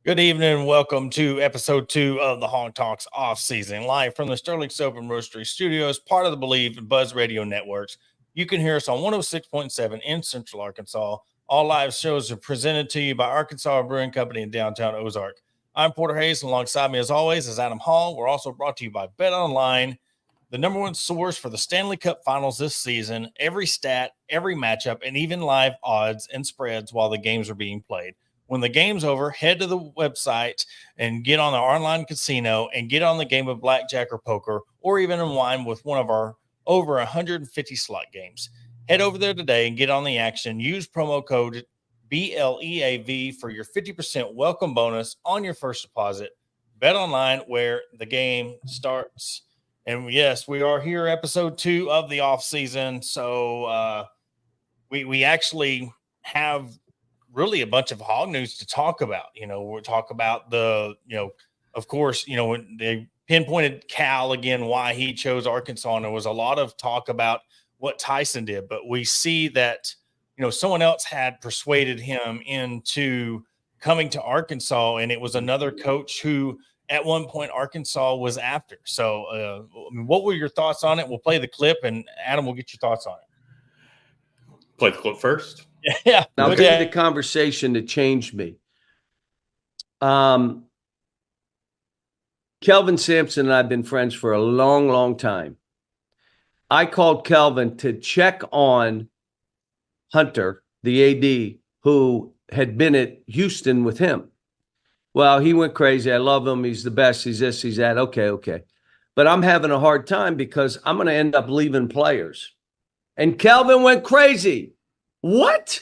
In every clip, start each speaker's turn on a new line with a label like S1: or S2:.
S1: Good evening and welcome to episode 2 of the Hog Talks off season, live from the Sterling Soap and Roastery Studios, part of the Believe and Buzz Radio networks. You can hear us on 106.7 in Central Arkansas. All live shows are presented to you by Arkansas Brewing Company in downtown Ozark. I'm Porter Hayes, and alongside me, as always, is Adam Hall. We're also brought to you by Bet Online, the number one source for the Stanley Cup Finals this season. Every stat, every matchup, and even live odds and spreads while the games are being played. When the game's over, head to the website and get on the online casino and get on the game of blackjack or poker, or even unwind with one of our over 150 slot games. Head over there today and get on the action. Use promo code BLEAV for your 50% welcome bonus on your first deposit. Bet Online, where the game starts. And yes, we are here, episode 2 of the off season. So we actually have really a bunch of hog news to talk about. We'll talk about of course, when they pinpointed Cal again, why he chose Arkansas. And there was a lot of talk about what Tyson did, but we see that, someone else had persuaded him into coming to Arkansas, and it was another coach who at one point Arkansas was after. So what were your thoughts on it? We'll play the clip, and Adam will get your thoughts on it.
S2: Play the clip first.
S1: Yeah.
S3: I'll tell you the conversation that changed me. Kelvin Sampson and I have been friends for a long, long time. I called Kelvin to check on Hunter, the AD, who had been at Houston with him. Well, he went crazy. I love him. He's the best. He's this, he's that. Okay. But I'm having a hard time because I'm going to end up leaving players. And Kelvin went crazy. What?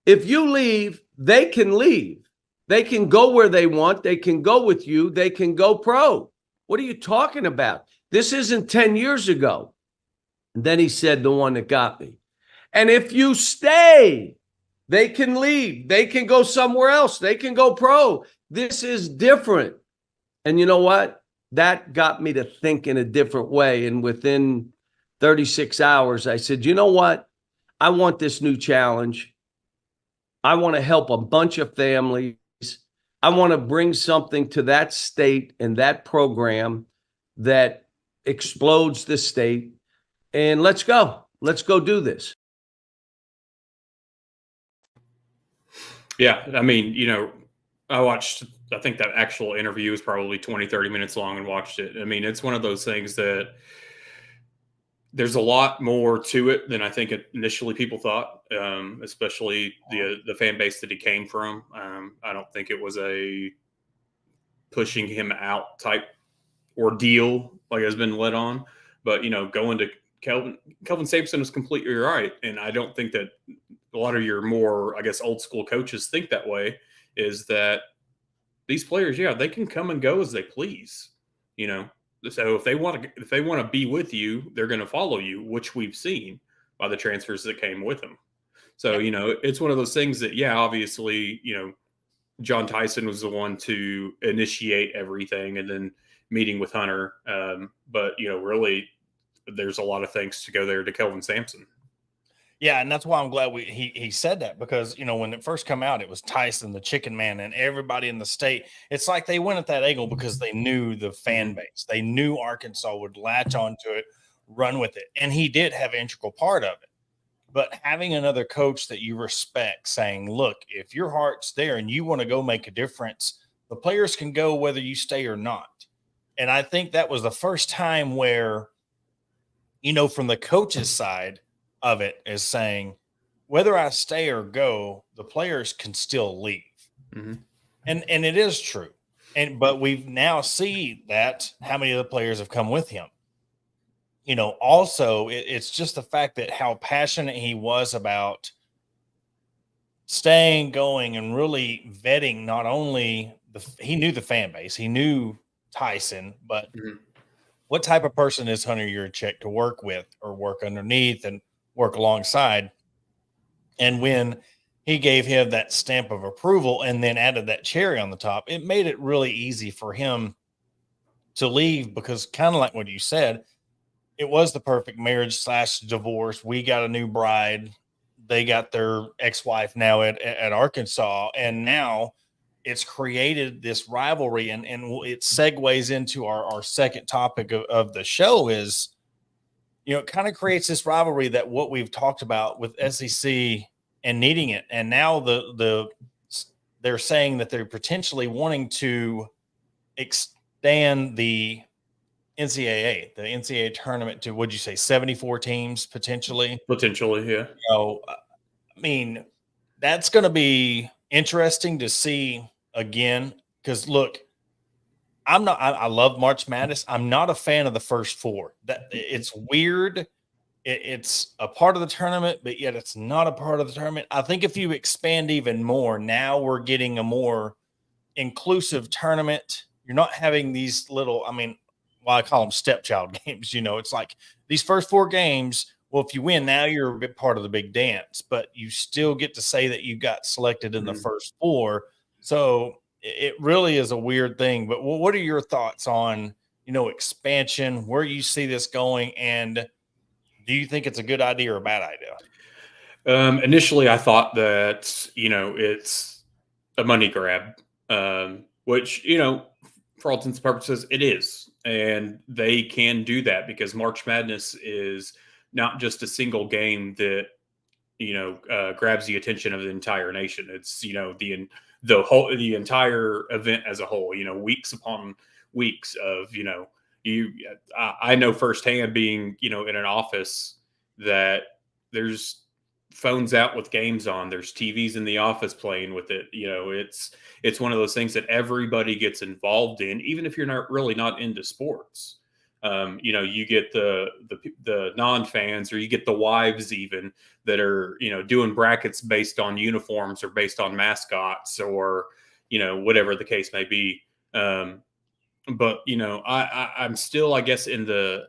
S3: If you leave, they can leave. They can go where they want. They can go with you. They can go pro. What are you talking about? This isn't 10 years ago. And then he said the one that got me. And if you stay, they can leave. They can go somewhere else. They can go pro. This is different. And you know what? That got me to think in a different way. And within 36 hours, I said, you know what? I want this new challenge. I want to help a bunch of families. I want to bring something to that state and that program that explodes the state. And let's go. Let's go do this.
S2: Yeah. I mean, I think that actual interview was probably 20, 30 minutes long and watched it. I mean, it's one of those things that there's a lot more to it than I think initially people thought, especially the fan base that he came from. I don't think it was a pushing him out type ordeal like has been led on. But, going to Kelvin Sampson is completely right. And I don't think that a lot of your more, I guess, old school coaches think that way, is that these players, they can come and go as they please, So if they want to be with you, they're going to follow you, which we've seen by the transfers that came with them. So, it's one of those things that, obviously, John Tyson was the one to initiate everything and then meeting with Hunter. But, really, there's a lot of thanks to go there to Kelvin Sampson.
S1: Yeah, and that's why I'm glad he said that, because, when it first come out, it was Tyson, the Chicken Man, and everybody in the state. It's like they went at that angle because they knew the fan base. They knew Arkansas would latch onto it, run with it, and he did have an integral part of it. But having another coach that you respect saying, look, if your heart's there and you want to go make a difference, the players can go whether you stay or not. And I think that was the first time where, from the coach's side of it is saying, whether I stay or go, the players can still leave. Mm-hmm. And it is true. But we've now see that how many of the players have come with him. Also it's just the fact that how passionate he was about staying, going, and really vetting not only he knew the fan base, he knew Tyson, but what type of person is Hunter Yurachek to work with or work underneath and work alongside. And when he gave him that stamp of approval and then added that cherry on the top, it made it really easy for him to leave, because kind of like what you said, it was the perfect marriage / divorce. We got a new bride. They got their ex-wife now at Arkansas. And now it's created this rivalry, and it segues into our second topic of the show is, it kind of creates this rivalry that what we've talked about with SEC and needing it. And now they're saying that they're potentially wanting to extend the NCAA tournament to, would you say 74 teams potentially?
S2: Potentially, yeah.
S1: I mean, that's going to be interesting to see again, because look, I love March Madness. I'm not a fan of the first four. That it's weird. It's a part of the tournament, but yet it's not a part of the tournament. I think if you expand even more, now we're getting a more inclusive tournament. You're not having these little, I call them stepchild games. It's like these first four games. Well, if you win, now you're a bit part of the big dance, but you still get to say that you got selected in the first four. So it really is a weird thing. But what are your thoughts on, expansion, where you see this going, and do you think it's a good idea or a bad idea?
S2: Initially, I thought that, it's a money grab, which, for all intents and purposes, it is. And they can do that because March Madness is not just a single game that, grabs the attention of the entire nation. It's, the entire event as a whole, weeks upon weeks of, I know firsthand being, in an office that there's phones out with games on, there's TVs in the office playing with it. It's one of those things that everybody gets involved in, even if you're not into sports. You get the non-fans, or you get the wives even that are, doing brackets based on uniforms or based on mascots, or, whatever the case may be. But, I'm still, I guess, in the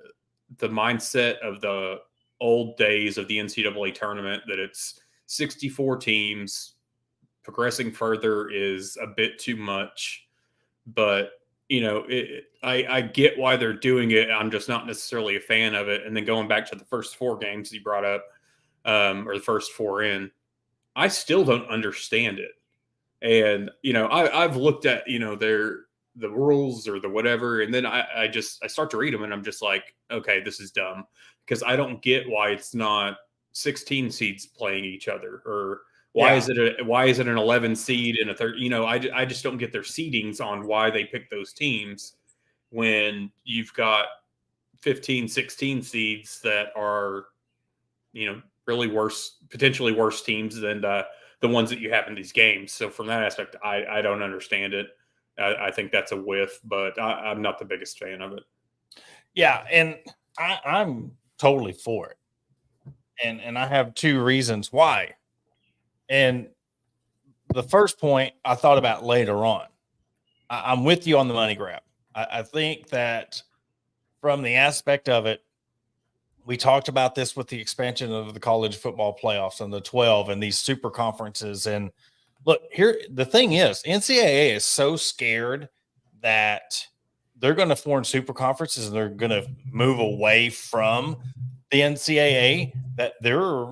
S2: mindset of the old days of the NCAA tournament, that it's 64 teams. Progressing further is a bit too much, but I get why they're doing it. I'm just not necessarily a fan of it. And then going back to the first four games you brought up, or the first four in, I still don't understand it. And, I've looked at, the rules or the whatever, and then I start to read them, and I'm just like, okay, this is dumb, because I don't get why it's not 16 seeds playing each other, or why is it an 11 seed and a third? I just don't get their seedings on why they pick those teams when you've got 15, 16 seeds that are, really potentially worse teams than the ones that you have in these games. So from that aspect, I don't understand it. I think that's a whiff, but I'm not the biggest fan of it.
S1: Yeah, and I'm totally for it. And I have two reasons why. And the first point I thought about later on. I'm with you on the money grab. I think that from the aspect of it, we talked about this with the expansion of the college football playoffs and the 12 and these super conferences. And look, here, the thing is, NCAA is so scared that they're going to form super conferences and they're going to move away from the NCAA, that they're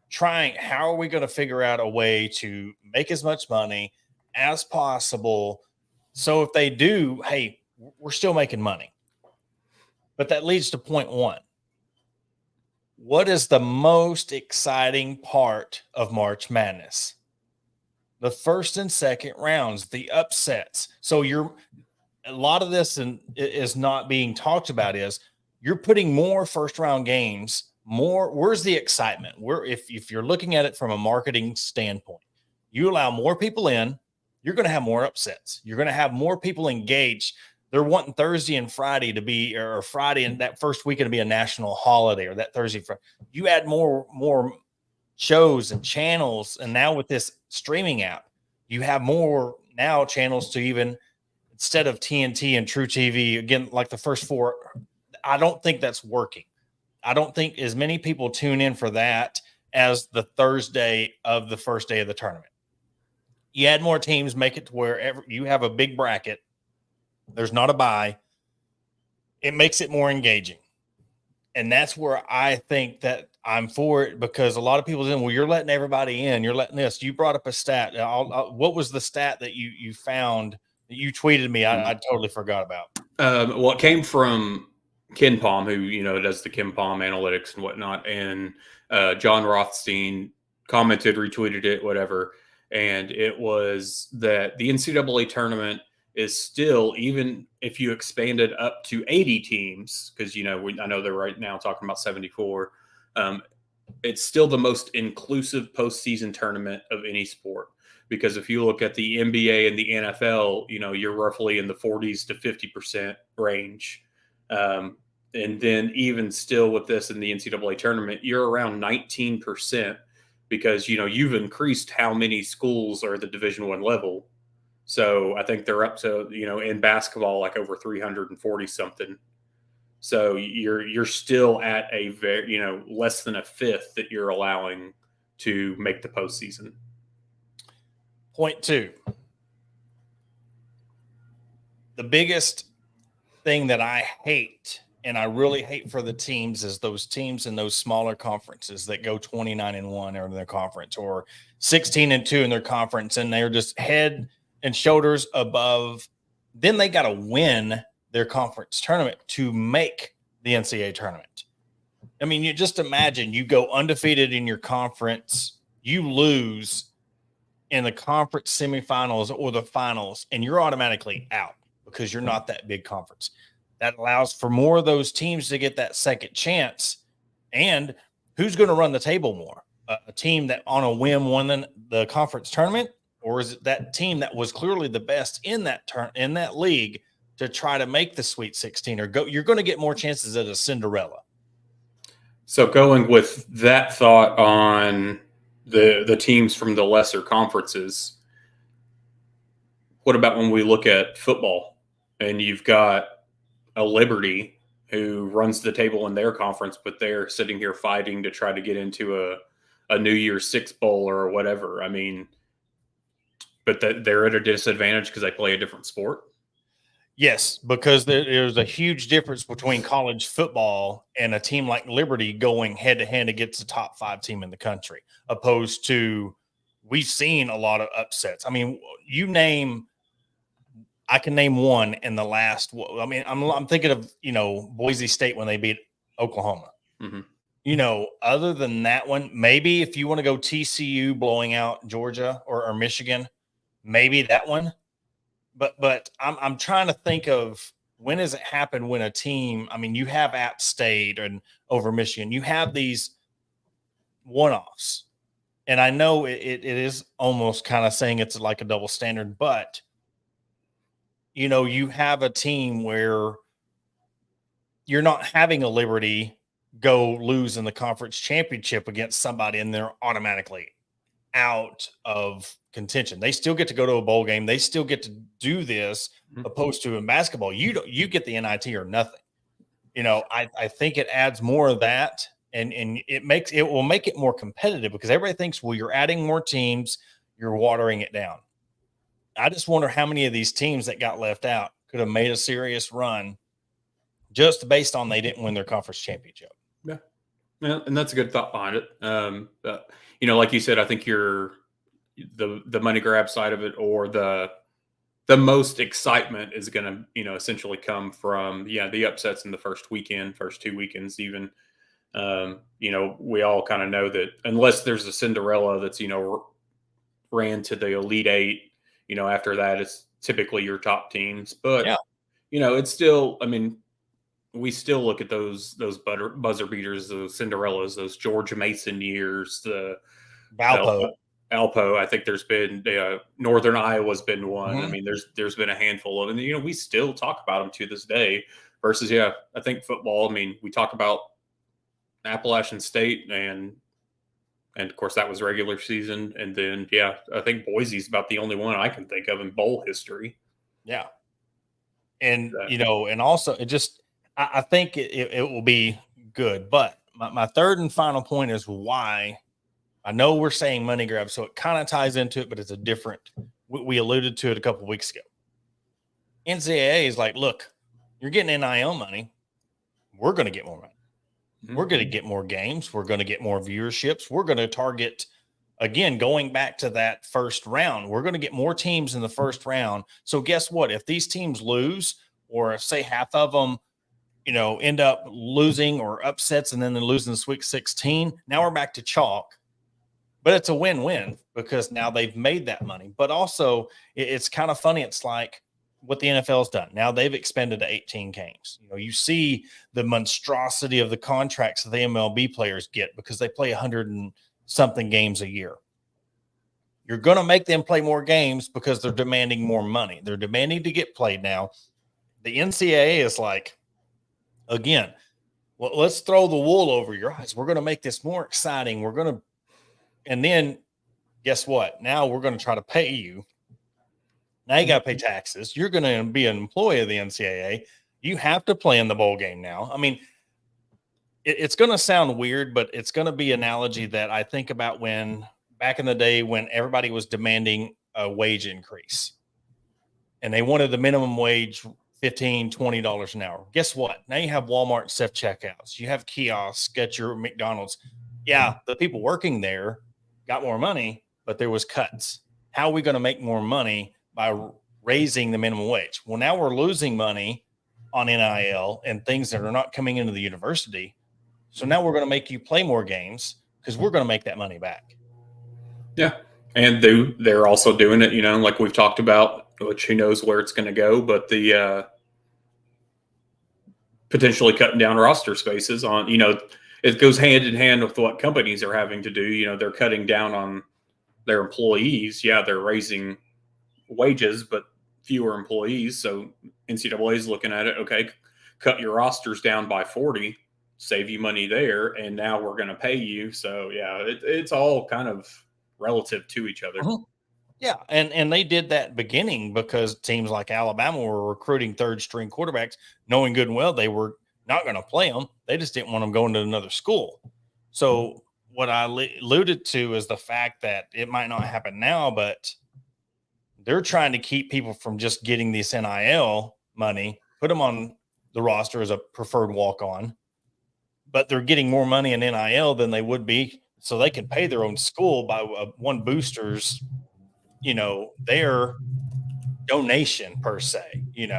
S1: trying, how are we going to figure out a way to make as much money as possible? So if they do, hey, we're still making money. But that leads to point one. What is the most exciting part of March Madness? The first and second rounds, the upsets. So a lot of this is not being talked about, is you're putting more first round games, where's the excitement? If you're looking at it from a marketing standpoint, you allow more people in, you're going to have more upsets. You're going to have more people engaged. They're wanting Thursday and Friday to be, or Friday and that first weekend to be a national holiday, or that Thursday, Friday. You add more shows and channels. And now with this streaming app, you have more now channels to, even instead of TNT and True TV, again, like the first four. I don't think that's working. I don't think as many people tune in for that as the Thursday of the first day of the tournament. You add more teams, make it to wherever you have a big bracket. There's not a bye. It makes it more engaging. And that's where I think that I'm for it because a lot of people saying, well, you're letting everybody in. You're letting this. You brought up a stat. What was the stat that you found that you tweeted me? I totally forgot about.
S2: Well, it came from Ken Palm, who, you know, does the Ken Palm analytics and whatnot. And John Rothstein commented, retweeted it, whatever. And it was that the NCAA tournament is still, even if you expanded up to 80 teams, because, you know, I know they're right now talking about 74, it's still the most inclusive postseason tournament of any sport. Because if you look at the NBA and the NFL, you know, you're roughly in the 40s to 50% range. And then even still with this in the NCAA tournament, you're around 19% because, you know, you've increased how many schools are at the Division I level. So I think they're up to, you know, in basketball, like over 340 something. So you're still at a very, you know, less than a fifth that you're allowing to make the postseason.
S1: Point two. The biggest thing that I hate, and I really hate for the teams, is those teams in those smaller conferences that go 29-1 in their conference or 16-2 in their conference, and they're just head and shoulders above. Then they got to win their conference tournament to make the NCAA tournament. I mean, you just imagine you go undefeated in your conference, you lose in the conference semifinals or the finals, and you're automatically out because you're not that big conference. That allows for more of those teams to get that second chance. And who's going to run the table more? A team that on a whim won the conference tournament, or is it that team that was clearly the best in that league to try to make the Sweet 16 or go? You're going to get more chances at a Cinderella.
S2: So going with that thought on the teams from the lesser conferences, what about when we look at football and you've got a Liberty who runs the table in their conference, but they're sitting here fighting to try to get into a New Year's Six Bowl or whatever. I mean, but they're at a disadvantage because they play a different sport.
S1: Yes, because there's a huge difference between college football and a team like Liberty going head-to-head against the top 5 team in the country, opposed to we've seen a lot of upsets. I mean, I can name one in the last. I mean, I'm thinking of, you know, Boise State when they beat Oklahoma.
S2: Mm-hmm.
S1: You know, other than that one, maybe if you want to go TCU blowing out Georgia or Michigan, maybe that one. But I'm trying to think of when has it happened when a team, I mean, you have App State and over Michigan, you have these one-offs. And I know it is almost kind of saying it's like a double standard, but, you know, you have a team where you're not having a Liberty go lose in the conference championship against somebody and they're automatically out of contention. They still get to go to a bowl game. They still get to do this, opposed to in basketball, you get the NIT or nothing. You know, I think it adds more of that, and it will make it more competitive because everybody thinks, well, you're adding more teams, you're watering it down. I just wonder how many of these teams that got left out could have made a serious run just based on they didn't win their conference championship.
S2: Yeah, and that's a good thought behind it. You know, like you said, I think you're the money grab side of it, or the most excitement is going to, you know, essentially come from the upsets in the first 2 weekends, even. You know, we all kind of know that unless there's a Cinderella that's, you know, ran to the Elite Eight, you know, after that it's typically your top teams. But you know, it's still, I mean, we still look at those buzzer beaters, those Cinderellas, those George Mason years, the Alpo. I think there's been Northern Iowa's been one.
S1: Mm-hmm.
S2: I mean, there's been a handful of, and you know, we still talk about them to this day. Versus, I think football. I mean, we talk about Appalachian State, and of course that was regular season, and then I think Boise's about the only one I can think of in bowl history.
S1: Yeah, and you know, and also it just. I think it will be good. But my third and final point is why I know we're saying money grab, so it kind of ties into it, but it's a different. We alluded to it a couple of weeks ago. NCAA is like, look, you're getting NIL money. We're going to get more money. We're going to get more games. We're going to get more viewerships. We're going to target, again, going back to that first round, we're going to get more teams in the first round. So guess what? If these teams lose, or say half of them, end up losing or upsets and then they're losing the Sweet 16, now we're back to chalk. But it's a win-win because now they've made that money. But also, it's kind of funny. It's like what the NFL's done. Now they've expanded to 18 games. You see the monstrosity of the contracts that the MLB players get because they play 100 and something games a year. You're going to make them play more games because they're demanding more money. They're demanding to get played now. The NCAA is like, again, well, let's throw the wool over your eyes. We're going to make this more exciting. And then guess what? Now we're going to try to pay you. Now you got to pay taxes. You're going to be an employee of the NCAA. You have to play in the bowl game now. I mean, it's going to sound weird, but it's going to be an analogy that I think about when back in the day when everybody was demanding a wage increase and they wanted the minimum wage $15, $20 an hour. Guess what? Now you have Walmart self-checkouts. You have kiosks at your McDonald's. Yeah, the people working there got more money, but there was cuts. How are we going to make more money by raising the minimum wage? Well, now we're losing money on NIL and things that are not coming into the university. So now we're going to make you play more games because we're going to make that money back.
S2: Yeah. And they're also doing it, like we've talked about, which who knows where it's going to go, but the potentially cutting down roster spaces on, it goes hand in hand with what companies are having to do. They're cutting down on their employees. Yeah, they're raising wages, but fewer employees. So NCAA is looking at it. Okay, cut your rosters down by 40, save you money there, and now we're going to pay you. So yeah, it's all kind of relative to each other.
S1: Mm-hmm. Yeah, and they did that beginning because teams like Alabama were recruiting third string quarterbacks, knowing good and well they were not going to play them. They just didn't want them going to another school. So what I alluded to is the fact that it might not happen now, but they're trying to keep people from just getting this NIL money, put them on the roster as a preferred walk-on, but they're getting more money in NIL than they would be, so they can pay their own school by one booster's their donation per se,
S2: Yeah.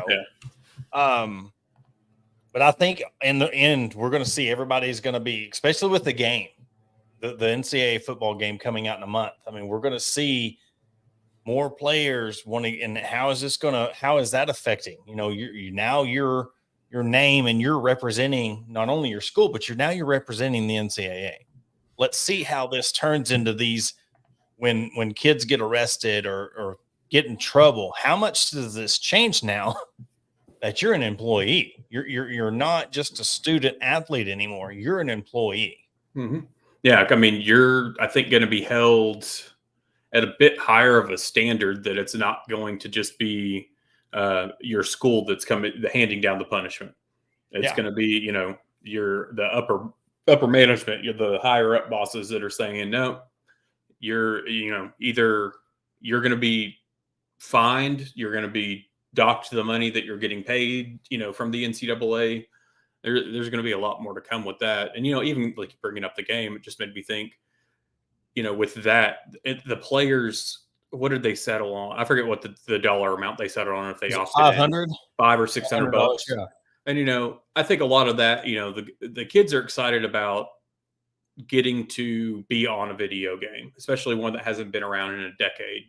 S1: But I think in the end, we're going to see everybody's going to be, especially with the game, the NCAA football game coming out in a month. I mean, we're going to see more players wanting, and how is that affecting, your name, and you're representing not only your school, but you're representing the NCAA. Let's see how this turns into these, when kids get arrested or get in trouble. How much does this change now that you're an employee? You're not just a student athlete anymore. You're an employee.
S2: Mm-hmm. Yeah, I mean, you're, I think, going to be held at a bit higher of a standard, that it's not going to just be your school that's handing down the punishment. It's going to be, you're the upper management, you're the higher up bosses that are saying, no, you're, either you're going to be fined, you're going to be docked the money that you're getting paid, from the NCAA. There's going to be a lot more to come with that. And, even like bringing up the game, it just made me think, with that, the players, what did they settle on? I forget what the dollar amount they settled on, if they opted
S1: 500,
S2: $500 or $600.
S1: Yeah.
S2: And, I think a lot of that, the kids are excited about getting to be on a video game, especially one that hasn't been around in a decade.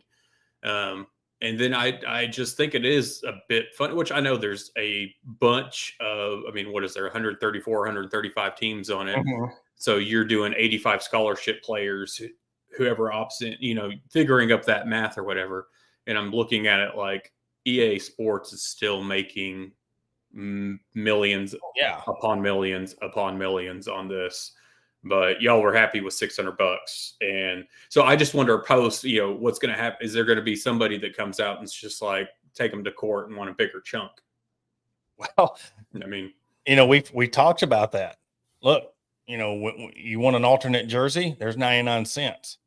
S2: And then I just think it is a bit fun, which I know there's a bunch of, what is there, 134, 135 teams on it.
S1: Mm-hmm.
S2: So you're doing 85 scholarship players, whoever opts in, figuring up that math or whatever. And I'm looking at it like EA Sports is still making millions upon millions upon millions on this. But y'all were happy with $600. And so I just wonder post, what's going to happen. Is there going to be somebody that comes out and it's just like, take them to court and want a bigger chunk?
S1: Well, we talked about that. Look, you want an alternate jersey? There's 99 cents.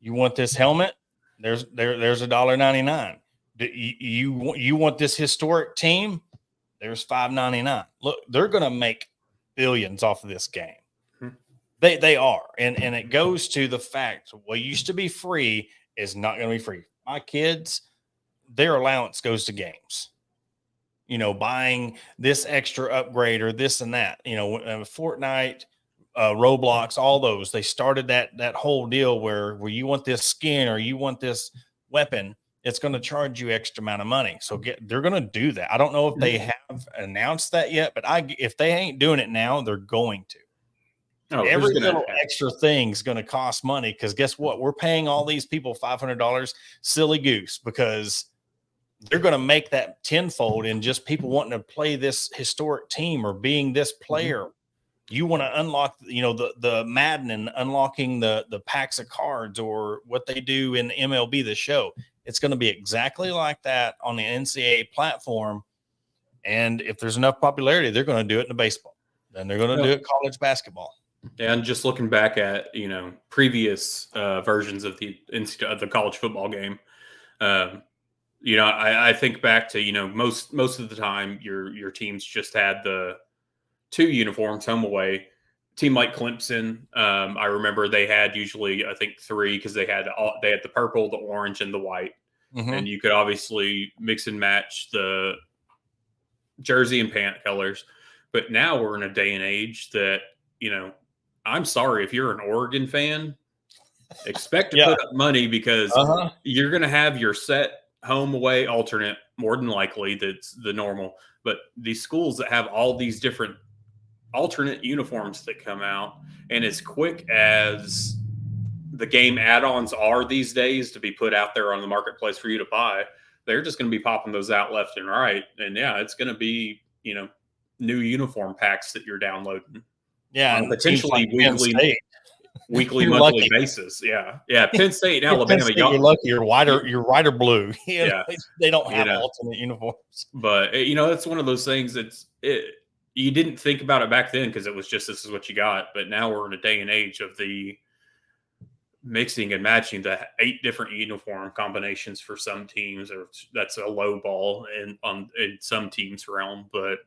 S1: You want this helmet? There's $1.99. You want this historic team? There's $5.99. Look, they're going to make billions off of this game. They are, and it goes to the fact what used to be free is not going to be free. My kids, their allowance goes to games. You know, buying this extra upgrade or this and that. You know, Fortnite, Roblox, all those. They started that whole deal where you want this skin or you want this weapon. It's going to charge you extra amount of money. So they're going to do that. I don't know if they have announced that yet, but if they ain't doing it now, they're going to.
S2: Oh,
S1: Every little extra thing is going to cost money because guess what? We're paying all these people $500, silly goose, because they're going to make that tenfold in just people wanting to play this historic team or being this player. You want to unlock, you know, the Madden and unlocking the packs of cards or what they do in MLB The Show. It's going to be exactly like that on the NCAA platform. And if there's enough popularity, they're going to do it in the baseball. Then they're going to do it college basketball.
S2: And just looking back at, you know, previous versions of the college football game, you know, I think back to, you know, most of the time your teams just had the 2 uniforms home away. Team like Clemson, I remember they had usually I think 3 because they had the purple, the orange, and the white, and you could obviously mix and match the jersey and pant colors. But now we're in a day and age that, you know, I'm sorry if you're an Oregon fan, expect to put up money because you're going to have your set home away alternate more than likely. That's the normal. But these schools that have all these different alternate uniforms that come out, and as quick as the game add-ons are these days to be put out there on the marketplace for you to buy, they're just going to be popping those out left and right. And yeah, it's going to be, you know, new uniform packs that you're downloading.
S1: Yeah,
S2: on
S1: and
S2: potentially weekly, monthly lucky. Basis. Yeah. Penn State and Alabama.
S1: You're lucky. You're white or blue.
S2: Yeah,
S1: they don't have alternate uniforms.
S2: But you know, it's one of those things. You didn't think about it back then because it was just this is what you got. But now we're in a day and age of the mixing and matching the 8 different uniform combinations for some teams, or that's a low ball in some teams' realm. But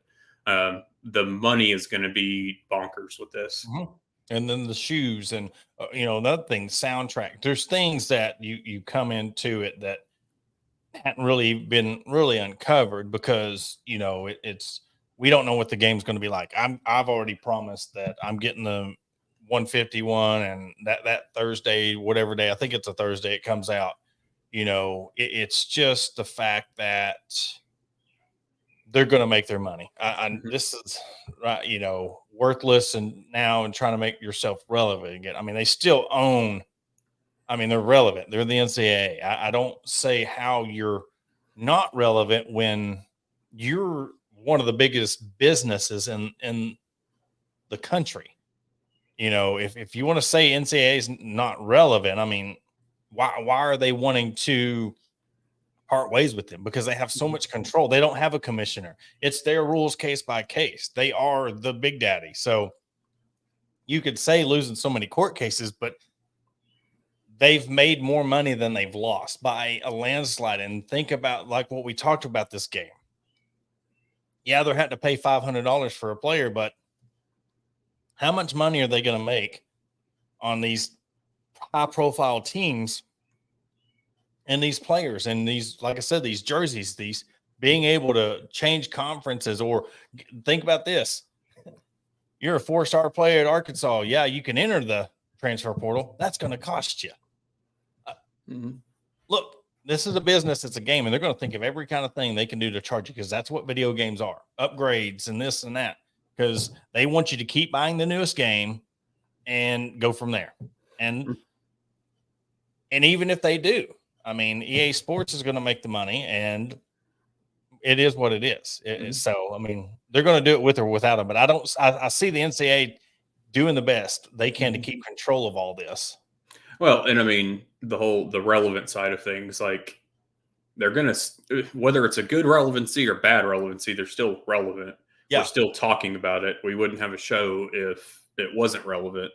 S2: the money is going to be bonkers with this.
S1: And then the shoes and, you know, another thing, soundtrack. There's things that you come into it that hadn't really been uncovered because, you know, we don't know what the game's going to be like. I've already promised that I'm getting the 151 and that Thursday, whatever day, I think it's a Thursday, it comes out. You know, it's just the fact that they're going to make their money. This is right, you know, worthless and trying to make yourself relevant again. I mean, they still own. I mean, they're relevant. They're the NCAA. I don't say how you're not relevant when you're one of the biggest businesses in the country. You know, if you want to say NCAA is not relevant, I mean, why are they wanting to part ways with them? Because they have so much control. They don't have a commissioner. It's their rules case by case. They are the big daddy. So you could say losing so many court cases, but they've made more money than they've lost by a landslide. And think about like what we talked about this game. Yeah, they're having to pay $500 for a player, but how much money are they going to make on these high profile teams and these players and these, like I said, these jerseys, these being able to change conferences? Or think about this. You're a 4-star player at Arkansas. Yeah, you can enter the transfer portal. That's going to cost you. Look, this is a business. It's a game, and they're going to think of every kind of thing they can do to charge you because that's what video games are. Upgrades and this and that, because they want you to keep buying the newest game and go from there. And even if they do, I mean, EA Sports is going to make the money, and it is what it is. So, I mean, they're going to do it with or without them. But I see the NCAA doing the best they can to keep control of all this.
S2: Well, and I mean, the relevant side of things, like they're going to, whether it's a good relevancy or bad relevancy, they're still relevant. Yeah. We're still talking about it. We wouldn't have a show if it wasn't relevant.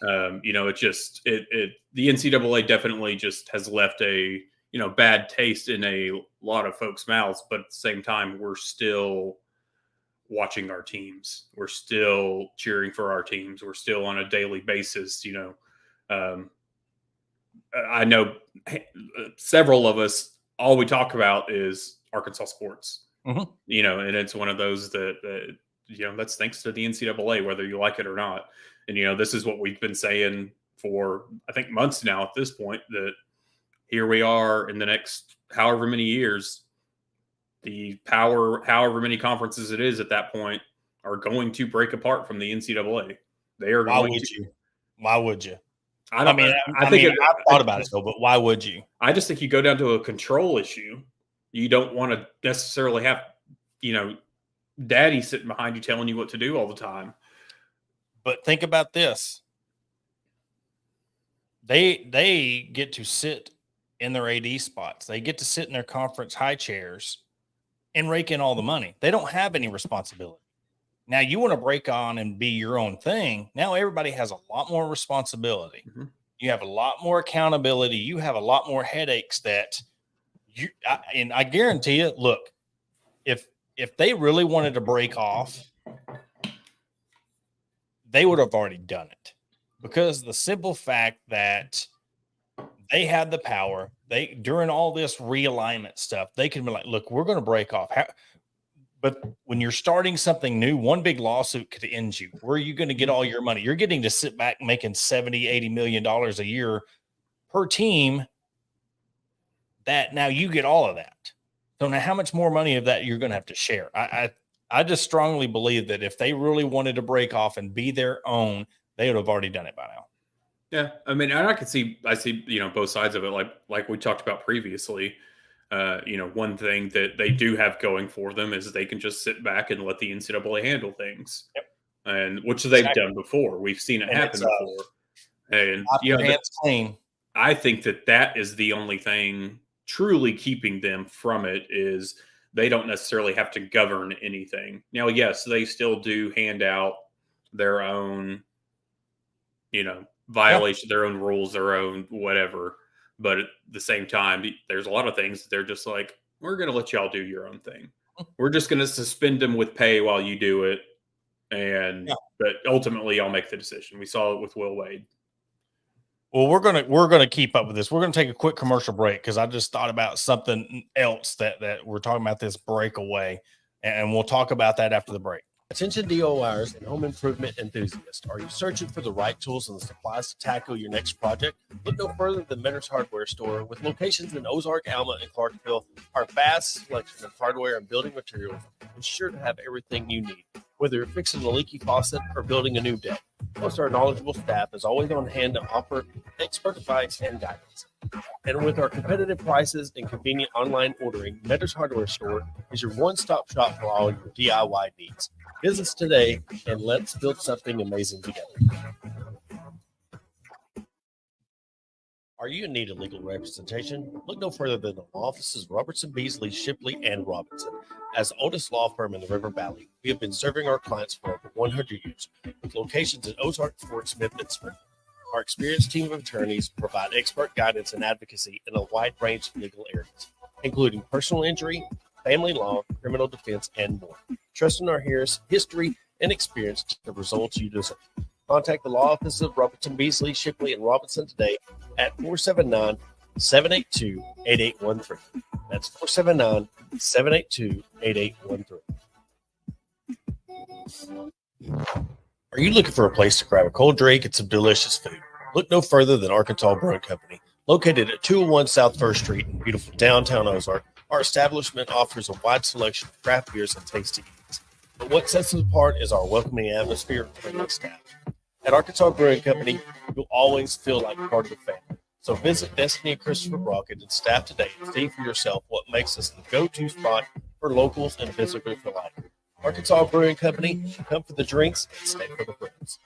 S2: Yeah. You know, the NCAA definitely just has left a, you know, bad taste in a lot of folks' mouths, but at the same time, we're still watching our teams. We're still cheering for our teams. We're still on a daily basis. I know several of us, all we talk about is Arkansas sports,
S1: Mhm.
S2: And it's one of those that that's thanks to the NCAA, whether you like it or not. And, this is what we've been saying for, I think, months now at this point, that here we are in the next however many years, the however many conferences it is at that point, are going to break apart from the NCAA. They are
S1: Why
S2: going
S1: would
S2: to.
S1: you? Why would you?
S2: I
S1: I mean, I've thought about it though, but why would you?
S2: I just think you go down to a control issue. You don't want to necessarily have, daddy sitting behind you telling you what to do all the time.
S1: But think about this. They get to sit in their AD spots. They get to sit in their conference high chairs and rake in all the money. They don't have any responsibility. Now you want to break on and be your own thing. Now everybody has a lot more responsibility.
S2: Mm-hmm.
S1: You have a lot more accountability. You have a lot more headaches that and I guarantee you, look, if they really wanted to break off, they would have already done it, because the simple fact that they had the power, during all this realignment stuff, they can be like, look, we're going to break off. But when you're starting something new, one big lawsuit could end you. Where are you going to get all your money? You're getting to sit back making $70-80 million a year per team. That now you get all of that. So now how much more money of that you're going to have to share? I just strongly believe that if they really wanted to break off and be their own, they would have already done it by now.
S2: Yeah, I mean, I see both sides of it. Like we talked about previously. One thing that they do have going for them is they can just sit back and let the NCAA handle things, and which they've done before. We've seen it happen before, and
S1: hands clean.
S2: I think that is the only thing truly keeping them from it, is they don't necessarily have to govern anything. Now, yes, they still do hand out their own, violation, their own rules, their own whatever. But at the same time, there's a lot of things that they're just like, we're going to let y'all do your own thing. We're just going to suspend them with pay while you do it. But ultimately, I'll make the decision. We saw it with Will Wade.
S1: Well, we're gonna keep up with this. We're gonna take a quick commercial break because I just thought about something else that we're talking about, this breakaway, and we'll talk about that after the break.
S4: Attention DIYers and home improvement enthusiasts. Are you searching for the right tools and supplies to tackle your next project? Look no further than Mentor's Hardware Store. With locations in Ozark, Alma, and Clarksville, our vast selection of hardware and building materials is sure to have everything you need. Whether you're fixing a leaky faucet or building a new deck, most of our knowledgeable staff is always on hand to offer expert advice and guidance. And with our competitive prices and convenient online ordering, Mentor's Hardware Store is your one-stop shop for all your DIY needs. Visit us today and let's build something amazing together. Are you in need of legal representation? Look no further than the law offices of Robertson, Beasley, Shipley, and Robinson. As the oldest law firm in the River Valley, we have been serving our clients for over 100 years, with locations in Ozark, Fort Smith, and Smyrna. Our experienced team of attorneys provide expert guidance and advocacy in a wide range of legal areas, including personal injury, family law, criminal defense, and more. Trust in our history and experience to the results you deserve. Contact the law office of Robertson, Beasley, Shipley, and Robinson today at 479-782-8813. That's 479-782-8813. Are you looking for a place to grab a cold drink and some delicious food? Look no further than Arkansas Brewing Company. Located at 201 South 1st Street in beautiful downtown Ozark, our establishment offers a wide selection of craft beers and tasty eats. But what sets us apart is our welcoming atmosphere and friendly staff. At Arkansas Brewing Company, you'll always feel like part of the family. So visit Destiny and Christopher Brockett and staff today and see for yourself what makes us the go-to spot for locals and visitors alike. Arkansas Brewing Company, come for the drinks and stay for the friends.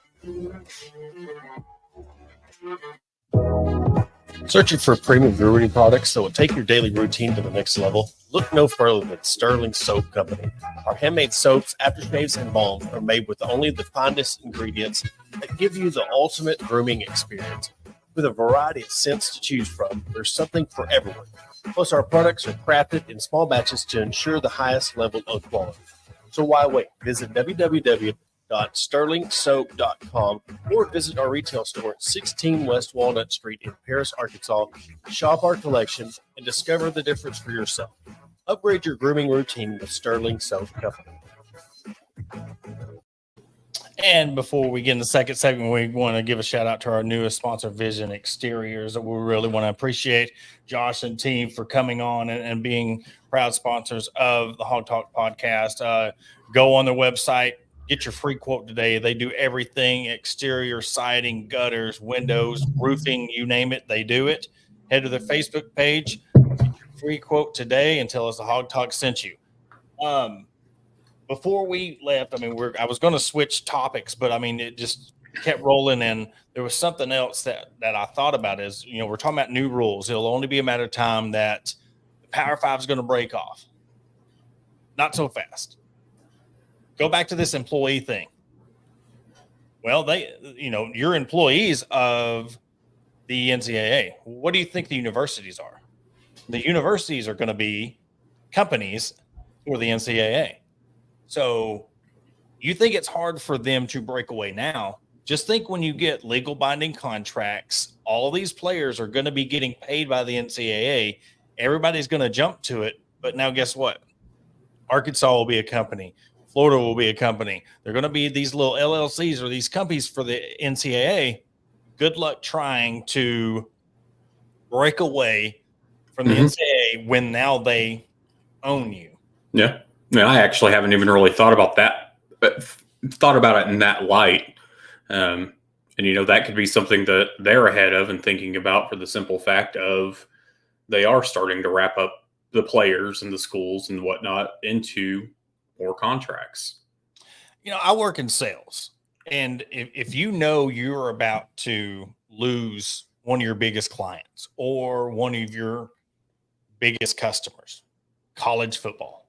S4: Searching for premium brewery products that will take your daily routine to the next level? Look no further than Sterling Soap Company. Our handmade soaps, aftershaves, and balms are made with only the finest ingredients that give you the ultimate grooming experience. With a variety of scents to choose from, there's something for everyone. Plus, our products are crafted in small batches to ensure the highest level of quality. So why wait? Visit www.sterlingsoap.com or visit our retail store at 16 West Walnut Street in Paris, Arkansas. Shop our collection and discover the difference for yourself. Upgrade your grooming routine with Sterling Soap Company.
S1: And before we get in the second segment, we want to give a shout out to our newest sponsor, Vision Exteriors. That we really want to appreciate Josh and team for coming on and being proud sponsors of the Hog Talk podcast. Go on their website, get your free quote today. They do everything: exterior, siding, gutters, windows, roofing, you name it, they do it. Head to their Facebook page, get your free quote today, and tell us the Hog Talk sent you. Before we left, I mean, I was going to switch topics, but I mean, it just kept rolling. And there was something else that I thought about is, we're talking about new rules. It'll only be a matter of time that the Power Five is going to break off. Not so fast. Go back to this employee thing. Well, you're employees of the NCAA. What do you think the universities are? The universities are going to be companies for the NCAA. So you think it's hard for them to break away now? Just think when you get legal binding contracts, all these players are going to be getting paid by the NCAA. Everybody's going to jump to it. But now guess what? Arkansas will be a company. Florida will be a company. They're going to be these little LLCs or these companies for the NCAA. Good luck trying to break away from the NCAA when now they own you.
S2: Yeah. I actually haven't even really thought about that, but thought about it in that light. And, that could be something that they're ahead of and thinking about for the simple fact of they are starting to wrap up the players and the schools and whatnot into more contracts.
S1: I work in sales, and if you're about to lose one of your biggest clients or one of your biggest customers, college football,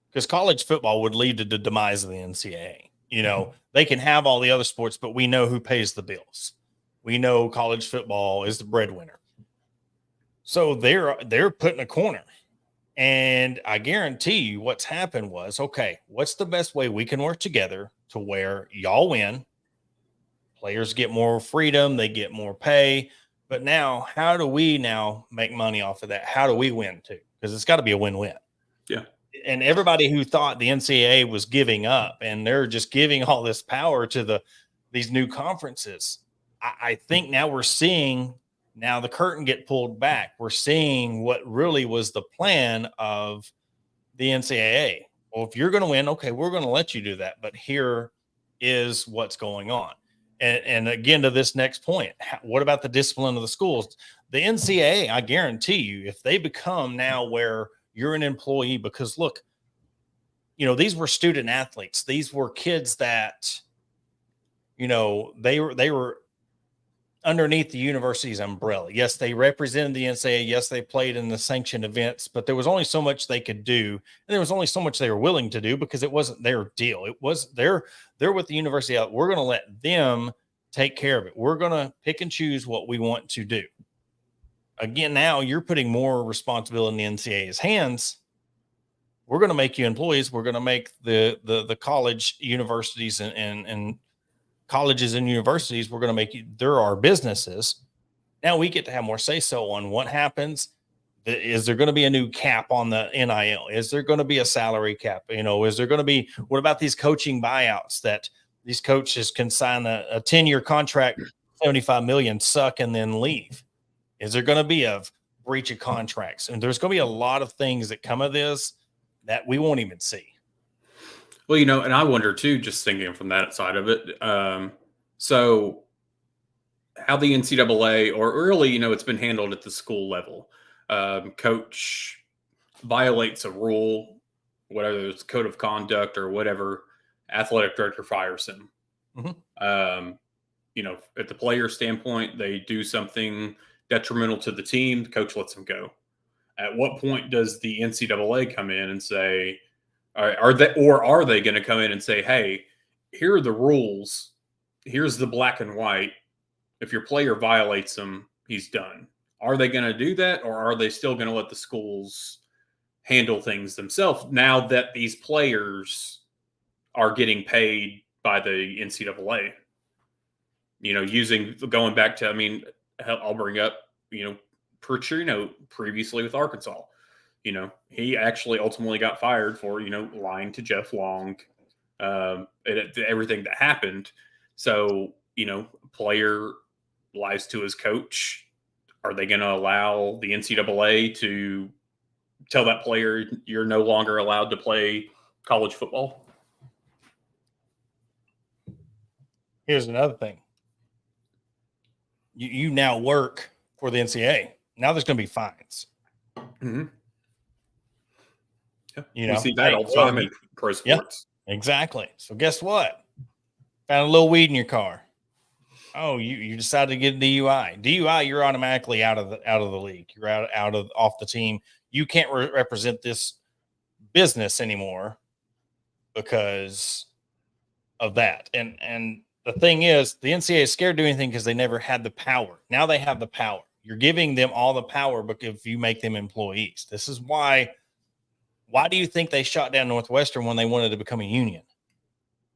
S1: because college football would lead to the demise of the NCAA. They can have all the other sports, but we know who pays the bills. We know college football is the breadwinner. So they're put in a corner. And I guarantee you what's happened was, okay, what's the best way we can work together to where y'all win? Players get more freedom, they get more pay. But now, how do we now make money off of that? How do we win too? Because it's got to be a win-win.
S2: Yeah.
S1: And everybody who thought the NCAA was giving up and they're just giving all this power to these new conferences, I think now we're seeing the curtain get pulled back. We're seeing what really was the plan of the NCAA. Well, if you're going to win, okay, we're going to let you do that. But here is what's going on. And again, to this next point, what about the discipline of the schools? The NCAA, I guarantee you, if they become now where you're an employee, because look, these were student athletes. These were kids that, they were underneath the university's umbrella. Yes, they represented the NCAA. Yes, they played in the sanctioned events, but there was only so much they could do. And there was only so much they were willing to do because it wasn't their deal. It was they're with the university. We're going to let them take care of it. We're going to pick and choose what we want to do. Again, now you're putting more responsibility in the NCAA's hands. We're going to make you employees. We're going to make the college universities and colleges and universities, we're going to make you, there are businesses. Now we get to have more say so on what happens. Is there going to be a new cap on the NIL? Is there going to be a salary cap? Is there going to be, what about these coaching buyouts that these coaches can sign a 10-year contract, 75 million, suck and then leave? Is there going to be a breach of contracts? And there's going to be a lot of things that come of this that we won't even see.
S2: Well, and I wonder too, just thinking from that side of it. So how the NCAA, or really, it's been handled at the school level. Coach violates a rule, whether it's code of conduct or whatever, athletic director fires him. Mm-hmm. At the player standpoint, they do something detrimental to the team, the coach lets them go. At what point does the NCAA come in and say, are they going to come in and say, hey, here are the rules. Here's the black and white. If your player violates them, he's done. Are they going to do that? Or are they still going to let the schools handle things themselves now that these players are getting paid by the NCAA. Going back to, I mean, I'll bring up, Petrino previously with Arkansas. He actually ultimately got fired for, lying to Jeff Long, everything that happened. So, player lies to his coach. Are they going to allow the NCAA to tell that player you're no longer allowed to play college football?
S1: Here's another thing. You now work for the NCAA. Now there's going to be fines.
S2: Mm-hmm.
S1: Yeah.
S2: We see that all the time in pro sports.
S1: Yeah, exactly. So guess what? Found a little weed in your car. Oh, you decided to get a DUI. DUI, you're automatically out of the league. You're off the team. You can't represent this business anymore because of that. And the thing is, the NCAA is scared to do anything because they never had the power. Now they have the power. You're giving them all the power, but if you make them employees, this is why. Why do you think they shot down Northwestern when they wanted to become a union?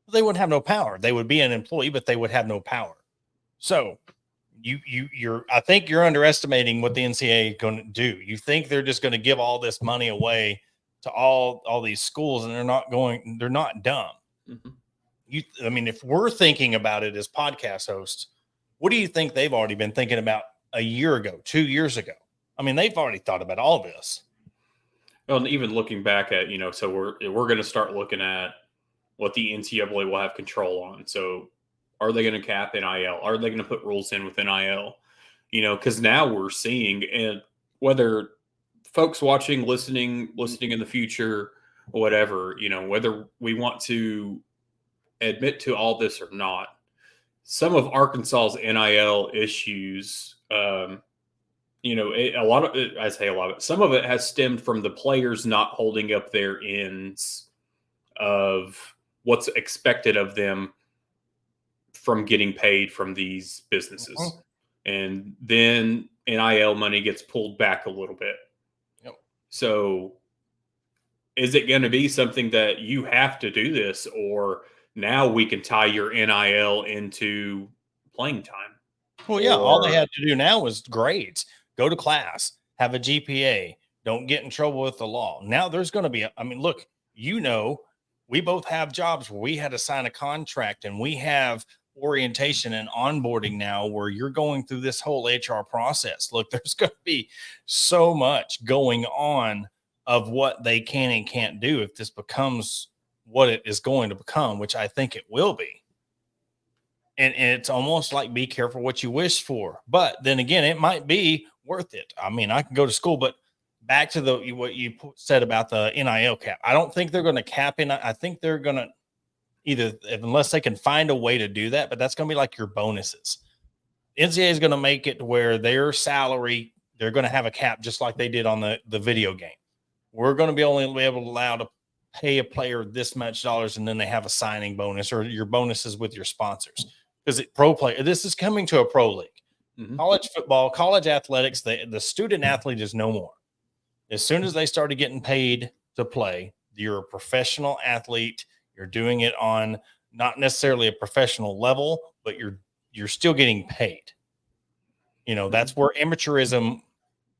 S1: They wouldn't have no power. They would be an employee, but they would have no power. So I think you're underestimating what the NCAA is going to do. You think they're just going to give all this money away to all these schools, and they're not dumb. Mm-hmm. I mean, if we're thinking about it as podcast hosts, what do you think they've already been thinking about a year ago, 2 years ago? I mean, they've already thought about all this.
S2: Well, and even looking back at, so we're going to start looking at what the NCAA will have control on. So are they going to cap NIL? Are they going to put rules in with NIL? Because now we're seeing, and whether folks watching, listening in the future, whatever, whether we want to admit to all this or not, some of Arkansas's NIL issues, some of it has stemmed from the players not holding up their ends of what's expected of them from getting paid from these businesses. Uh-huh. And then NIL money gets pulled back a little bit. Yep. So is it going to be something that you have to do this, or now we can tie your NIL into playing time?
S1: Well, yeah, all they had to do now was grades. Go to class, have a GPA, don't get in trouble with the law. Now there's going to be, look, we both have jobs where we had to sign a contract, and we have orientation and onboarding now where you're going through this whole HR process. Look, there's going to be so much going on of what they can and can't do if this becomes what it is going to become, which I think it will be. And it's almost like be careful what you wish for. But then again, it might be worth it. I mean, I can go to school, but back to what you said about the NIL cap. I don't think they're going to cap in. I think they're going to either, unless they can find a way to do that, but that's going to be like your bonuses. NCAA is going to make it where their salary, they're going to have a cap just like they did on the video game. We're going to be only allowed to pay a player this much dollars, and then they have a signing bonus or your bonuses with your sponsors. Because this is coming to a pro league. Mm-hmm. College football, college athletics, the student athlete is no more. As soon as they started getting paid to play, you're a professional athlete. You're doing it on not necessarily a professional level, but you're still getting paid. That's where amateurism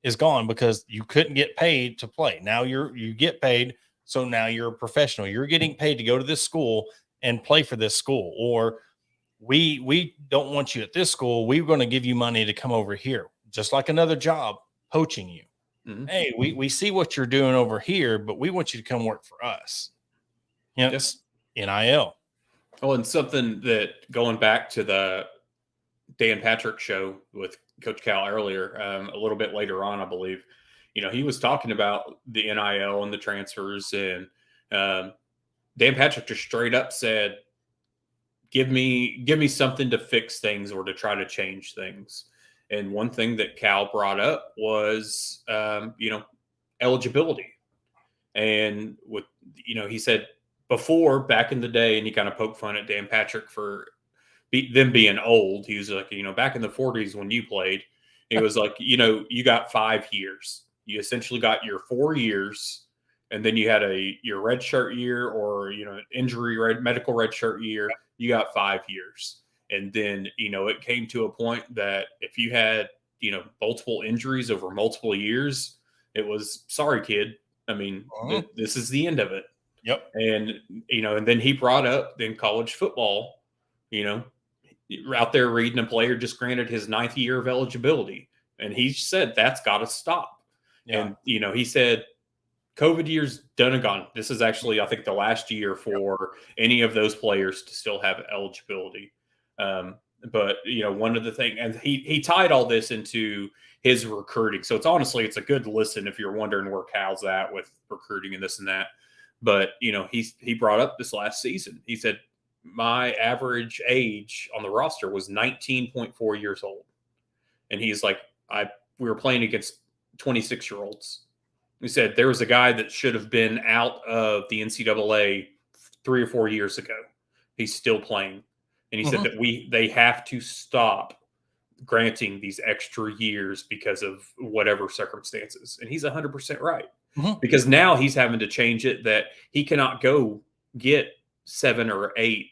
S1: is gone, because you couldn't get paid to play. Now you get paid, so now you're a professional. You're getting paid to go to this school and play for this school, or we don't want you at this school. We're going to give you money to come over here, just like another job, poaching you. Mm-hmm. Hey, we see what you're doing over here, but we want you to come work for us. It's NIL.
S2: Oh, and something that, going back to the Dan Patrick show with Coach Cal earlier, a little bit later on, I believe, he was talking about the NIL and the transfers, and Dan Patrick just straight up said, give me something to fix things or to try to change things. And one thing that Cal brought up was, eligibility. And he said before, back in the day, and he kind of poked fun at Dan Patrick for them being old. He was like, back in the 40s when you played, he was like, you got 5 years. You essentially got your 4 years, and then you had your red shirt year or injury medical red shirt year. You got 5 years, and then it came to a point that if you had multiple injuries over multiple years, it was sorry, kid. I mean, this is the end of it.
S1: Yep.
S2: And and then he brought up then college football. Out there reading a player just granted his 9th year of eligibility, and he said that's got to stop. Yeah. And he said COVID year's done and gone. This is actually, I think, the last year for any of those players to still have eligibility. But one of the things, and he tied all this into his recruiting. So it's a good listen if you're wondering where Cal's at with recruiting and this and that. But he brought up this last season. He said my average age on the roster was 19.4 years old, and he's like, we were playing against 26-year-olds. He said there was a guy that should have been out of the NCAA 3 or 4 years ago. He's still playing. And he said that they have to stop granting these extra years because of whatever circumstances. And he's 100% right. Because now he's having to change it that he cannot go get 7 or 8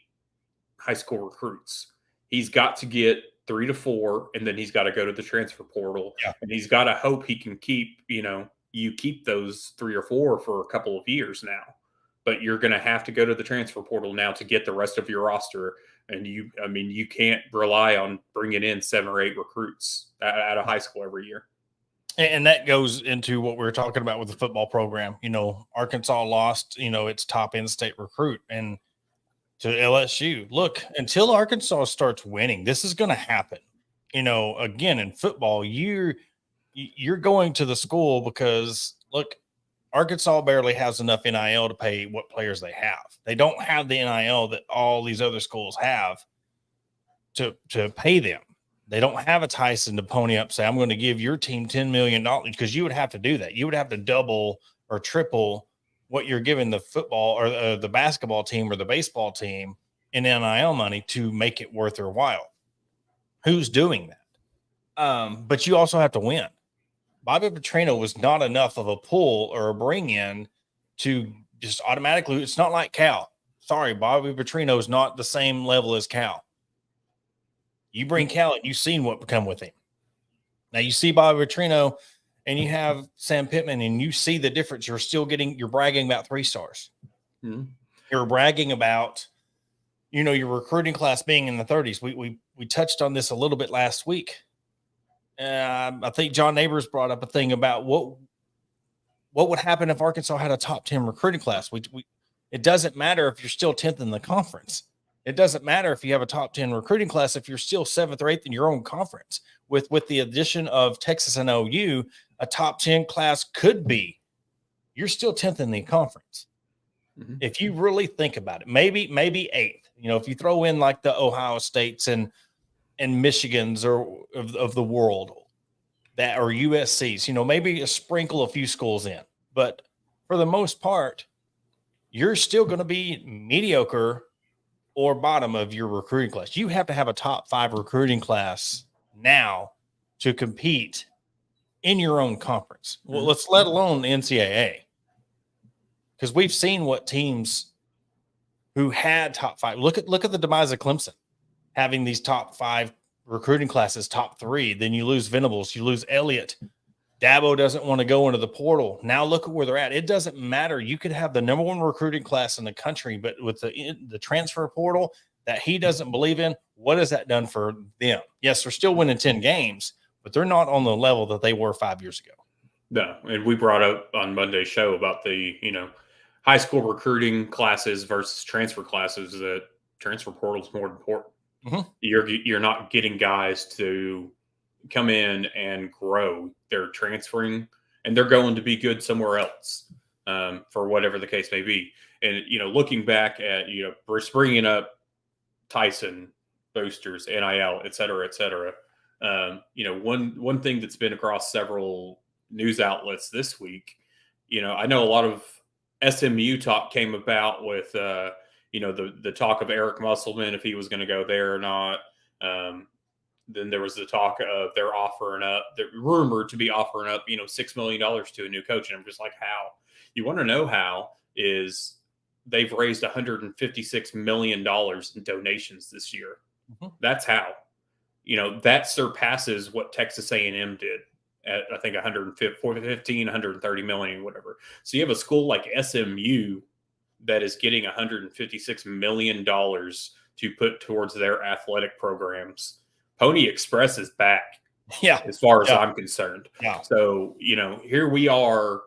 S2: high school recruits. He's got to get 3 to 4, and then he's got to go to the transfer portal. Yeah. And he's got to hope he can keep, you keep those 3 or 4 for a couple of years now. But you're going to have to go to the transfer portal now to get the rest of your roster. And you can't rely on bringing in 7 or 8 recruits out of high school every year.
S1: And that goes into what we were talking about with the football program. Arkansas lost, its top in-state recruit and to LSU. Look, until Arkansas starts winning, this is going to happen. Again, in football, you're going to the school because, look, Arkansas barely has enough NIL to pay what players they have. They don't have the NIL that all these other schools have to pay them. They don't have a Tyson to pony up, say, I'm going to give your team $10 million, because you would have to do that. You would have to double or triple what you're giving the football or the basketball team or the baseball team in NIL money to make it worth their while. Who's doing that? But you also have to win. Bobby Petrino was not enough of a pull or a bring in to just automatically. It's not like Cal. Sorry, Bobby Petrino is not the same level as Cal. You bring Cal, and you've seen what come with him. Now you see Bobby Petrino, and you have Sam Pittman, and you see the difference. You're bragging about 3 stars. Mm-hmm. You're bragging about, your recruiting class being in the 30s. We touched on this a little bit last week. I think John Neighbors brought up a thing about what would happen if Arkansas had a top 10 recruiting class. It doesn't matter if you're still 10th in the conference. It doesn't matter if you have a top 10 recruiting class if you're still 7th or 8th in your own conference. With the addition of Texas and OU, a top 10 class could be, you're still 10th in the conference. Mm-hmm. If you really think about it, maybe 8th. If you throw in like the Ohio States and Michigans or of the world that or USCs, maybe sprinkle a few schools in, but for the most part, you're still going to be mediocre or bottom of your recruiting class. You have to have a top 5 recruiting class now to compete in your own conference. Well, let's let alone the NCAA, because we've seen what teams who had top 5 look at the demise of Clemson. Having these top 5 recruiting classes, top 3, then you lose Venables, you lose Elliott. Dabo doesn't want to go into the portal. Now look at where they're at. It doesn't matter. You could have the number 1 recruiting class in the country, but with the transfer portal that he doesn't believe in, what has that done for them? Yes, they're still winning 10 games, but they're not on the level that they were 5 years ago.
S2: No, and we brought up on Monday's show about the, high school recruiting classes versus transfer classes, that transfer portal is more important. Mm-hmm. You're not getting guys to come in and grow. They're transferring and they're going to be good somewhere else, for whatever the case may be. And looking back at bringing up Tyson, boosters, NIL, et cetera, et cetera. One thing that's been across several news outlets this week. I know a lot of SMU talk came about with the talk of Eric Musselman, if he was going to go there or not. Then there was the talk of they're rumored to be offering up, $6 million to a new coach. And I'm just like, how? You want to know how is they've raised $156 million in donations this year.
S1: Mhm.
S2: That's how. That surpasses what Texas A&M did at, I think, 130 million, whatever. So you have a school like SMU that is getting $156 million to put towards their athletic programs. Pony Express is back,
S1: Yeah.
S2: as far as
S1: Yeah.
S2: I'm concerned.
S1: Yeah.
S2: So, here we are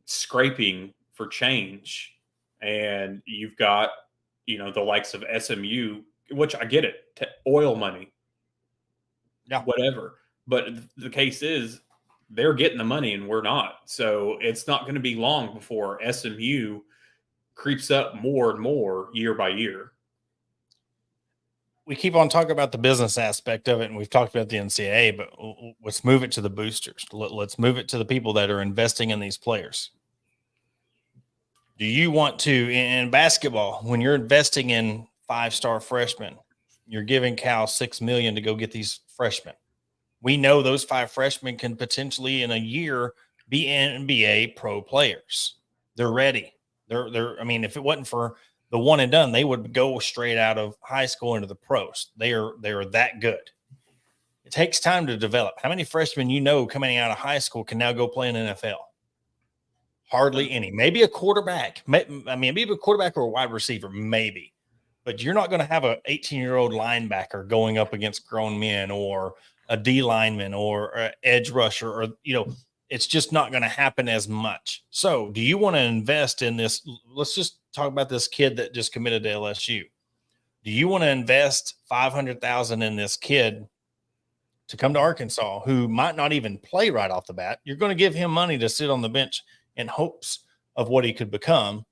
S2: scraping for change, and you've got, the likes of SMU, which I get it, oil money,
S1: Yeah.
S2: whatever. But the case is they're getting the money and we're not. So it's not going to be long before SMU creeps up more and more year by year.
S1: We keep on talking about the business aspect of it, and we've talked about the NCAA, but let's move it to the boosters. Let's move it to the people that are investing in these players. Do you want to, in basketball, when you're investing in 5-star freshmen, you're giving Cal $6 million to go get these freshmen. We know those 5 freshmen can potentially in a year be NBA pro players. They're ready. I mean, if it wasn't for the one and done, they would go straight out of high school into the pros. They are that good. It takes time to develop. How many freshmen coming out of high school can now go play in NFL? Hardly any. Maybe a quarterback. Maybe a quarterback or a wide receiver, maybe. But you're not going to have an 18-year-old linebacker going up against grown men, or a D lineman, or an edge rusher, or it's just not going to happen as much. So do you want to invest in this? Let's just talk about this kid that just committed to LSU. Do you want to invest $500,000 in this kid to come to Arkansas, who might not even play right off the bat? You're going to give him money to sit on the bench in hopes of what he could become,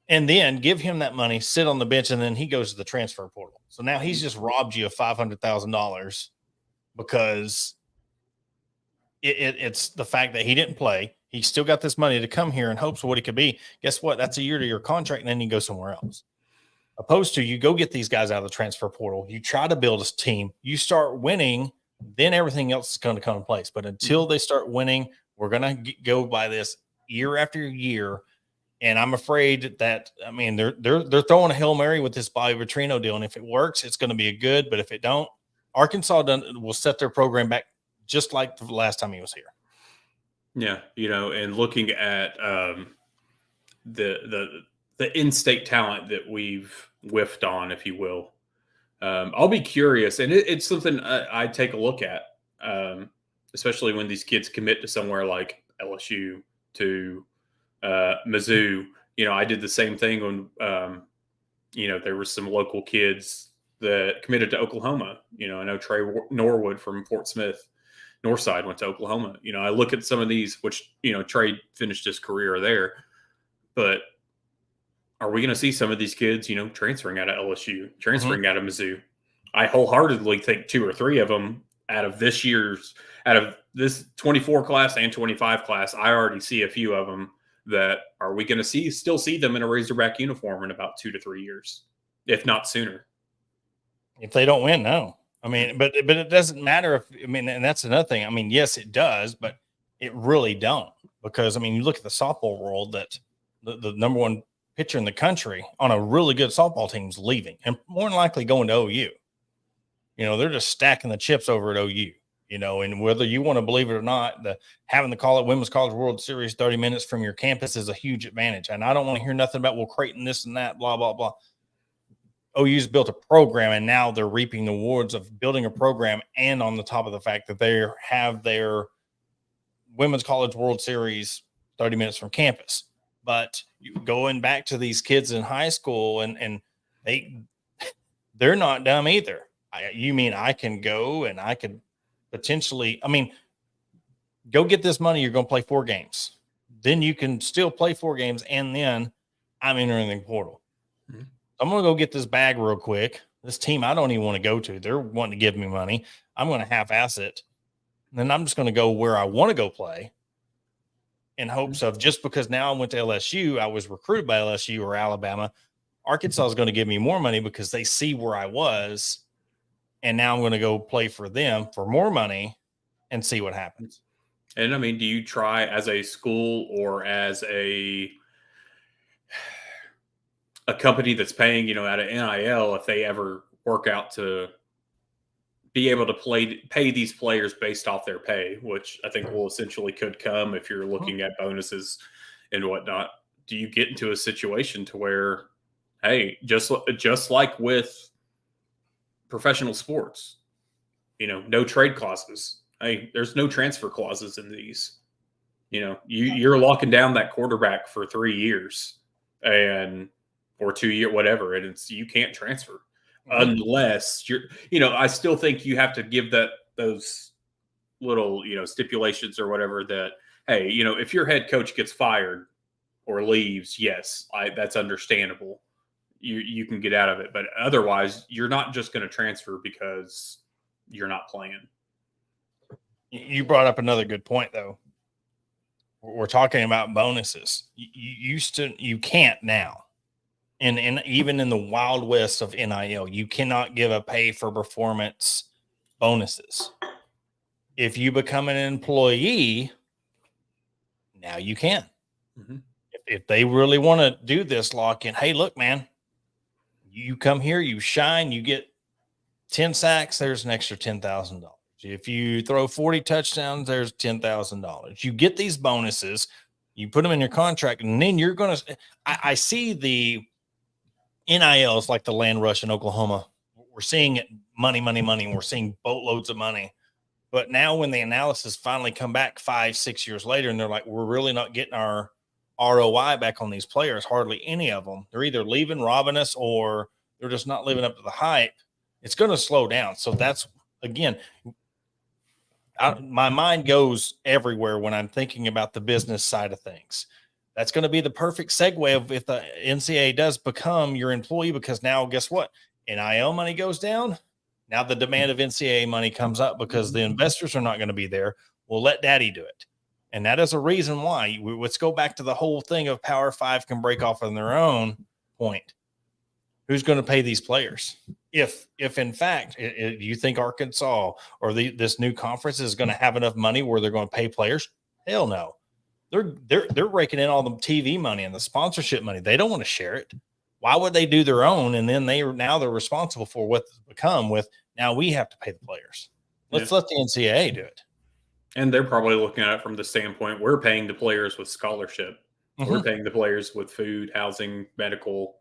S1: and then give him that money, sit on the bench, and then he goes to the transfer portal. So now he's just robbed you of $500,000 because it's the fact that he didn't play. He still got this money to come here in hopes of what he could be. Guess what? That's a year to your contract, and then you go somewhere else. Opposed to, you go get these guys out of the transfer portal. You try to build a team. You start winning, then everything else is going to come in place. But until they start winning, we're going to go by this year after year. And I'm afraid that, they're throwing a Hail Mary with this Bobby Petrino deal. And if it works, it's going to be a good. But if it don't, Arkansas will set their program back just like the last time he was here.
S2: Yeah. And looking at the in-state talent that we've whiffed on, if you will, I'll be curious. And it's something I take a look at, especially when these kids commit to somewhere like LSU, to Mizzou. I did the same thing when, there were some local kids that committed to Oklahoma. I know Trey Norwood from Fort Smith, Northside, went to Oklahoma. I look at some of these, which, Trey finished his career there, but are we going to see some of these kids, transferring out of LSU, transferring out of Mizzou? I wholeheartedly think 2 or 3 of them out of this 24 class and 25 class, I already see a few of them that are we going to still see them in a Razorback uniform in about 2 to 3 years, if not sooner.
S1: If they don't win, no. But it doesn't matter and that's another thing. Yes, it does, but it really don't, because you look at the softball world, that the number one pitcher in the country on a really good softball team is leaving, and more than likely going to OU. They're just stacking the chips over at OU. And whether you want to believe it or not, having the Women's College World Series 30 minutes from your campus is a huge advantage. And I don't want to hear nothing about, Creighton this and that, blah, blah, blah. OU's built a program, and now they're reaping the rewards of building a program, and on the top of the fact that they have their Women's College World Series 30 minutes from campus. But going back to these kids in high school, and they're not dumb either. I can go and I could potentially, go get this money. You're going to play 4 games. Then you can still play 4 games, and then I'm entering the portal. Mm-hmm. I'm going to go get this bag real quick. This team I don't even want to go to, they're wanting to give me money. I'm going to half-ass it. And then I'm just going to go where I want to go play, in hopes of, just because now I went to LSU, I was recruited by LSU or Alabama, Arkansas is going to give me more money because they see where I was. And now I'm going to go play for them for more money and see what happens.
S2: And I mean, do you try as a school or as a company that's paying, out of NIL, if they ever work out to be able to pay these players based off their pay, which I think will essentially could come if you're looking at bonuses and whatnot. Do you get into a situation to where, hey, just like with professional sports, no trade clauses. Hey, there's no transfer clauses in these. You're locking down that quarterback for 3 years or 2 year, whatever, and you can't transfer unless I still think you have to give those little, stipulations or whatever that, hey, if your head coach gets fired or leaves, yes, that's understandable. You can get out of it, but otherwise you're not just going to transfer because you're not playing.
S1: You brought up another good point, though. We're talking about bonuses. You can't now. And even in the wild west of NIL, you cannot give a pay for performance bonuses. If you become an employee, now you can.
S2: Mm-hmm.
S1: If they really want to do this lock in, hey, look, man, you come here, you shine, you get 10 sacks, there's an extra $10,000. If you throw 40 touchdowns, there's $10,000. You get these bonuses, you put them in your contract, and then you're going to – I see the NILs like the land rush in Oklahoma. We're seeing it, money, and we're seeing boatloads of money. But now when the analysis finally come back 5-6 years later, and they're like, we're really not getting our ROI back on these players, hardly any of them. They're either leaving, robbing us, or they're just not living up to the hype. It's going to slow down. So that's, again, my mind goes everywhere when I'm thinking about the business side of things. That's going to be the perfect segue of if the NCAA does become your employee, because now guess what? NIL money goes down. Now the demand of NCAA money comes up because the investors are not going to be there. We'll let daddy do it. And that is a reason why. Let's go back to the whole thing of Power 5 can break off on their own point. Who's going to pay these players? If in fact you think Arkansas or this new conference is going to have enough money where they're going to pay players, hell no. They're raking in all the TV money and the sponsorship money. They don't want to share it. Why would they do their own? And then they're responsible for what's become with now we have to pay the players. Let's let the NCAA do it.
S2: And they're probably looking at it from the standpoint, we're paying the players with scholarship. Mm-hmm. We're paying the players with food, housing, medical.